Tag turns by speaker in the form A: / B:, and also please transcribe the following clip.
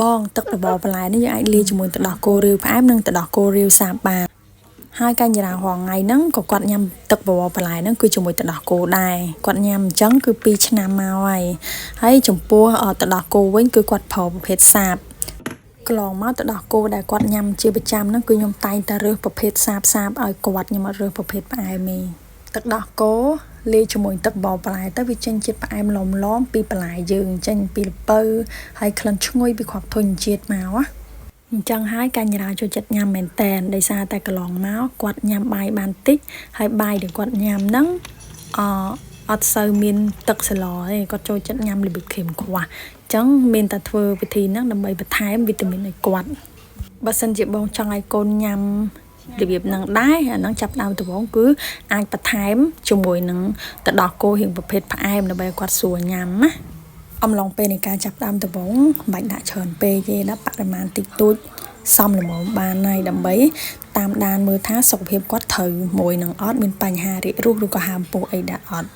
A: បងទឹកបបរបន្លែនេះយើងអាចលាយជាមួយទឹកដោះគោរាវផ្អែមនិងទឹកដោះគោរាវសាបបានហើយកញ្ញារាហងៃហ្នឹងក៏គាត់ញ៉ាំទឹកបបរបន្លែហ្នឹងគឺជាមួយទឹកដោះគោដែរគាត់ញ៉ាំអញ្ចឹងគឺ2ឆ្នាំមកហើយចំពោះទឹកដោះគោវិញគឺគាត់ប្រើប្រភេទសាបកន្លងមកទឹកដោះគោដែលគាត់ញ៉ាំជាប្រចាំហ្នឹងគឺខ្ញុំតែងតែរើសប្រភេទសាបឲ្យគាត់ខ្ញុំអត់រើសប្រភេទផ្អែមទេទឹកដោះគោលាយជាមួយទឹកបបរបន្លែទៅវាចេញជាតិផ្អែមឡំពីបន្លែយើងចេញពីល្ពៅហើយក្លិនឈ្ងុយពីគ្រាប់ធញ្ញជាតិមកអញ្ចឹងហើយកញ្ញារាចូលចិត្តញ៉ាំមែនតែនដោយសារតែកន្លងមកគាត់ញ៉ាំបាយបានតិចហើយបាយដែលគាត់ញ៉ាំហ្នឹងអត់សូវមានទឹកសឡទេគាត់ចូលចិត្តញ៉ាំរបៀបค็មខ្វះអញ្ចឹងមានតែធ្វើវិធីហ្នឹងដើម្បីបន្ថែមវីតាមីនឲ្យគាត់បើសិនជាបងចង់ឲ្យកូនញ៉ាំរបៀបហ្នឹងដែរអាហ្នឹងចាប់ដើមដំបូងគឺអាចបន្ថែមជាមួយនឹងទឹកដោះគោរៀងប្រភេទផ្អែមដើម្បីឲ្យគាត់ស្រួលញ៉ាំណាអំឡុងពេលនៃការចាប់ដើមដំបូងមិនបាច់ដាក់ច្រើនពេកទេដាក់បរិមាណតិចតួចសមល្មមបានហើយដើម្បីតាមដានមើលថាសុខភាពគាត់ត្រូវមួយនឹងអត់មានបញ្ហារាគរូសឬក៏ហើមពោះអីដែរអត់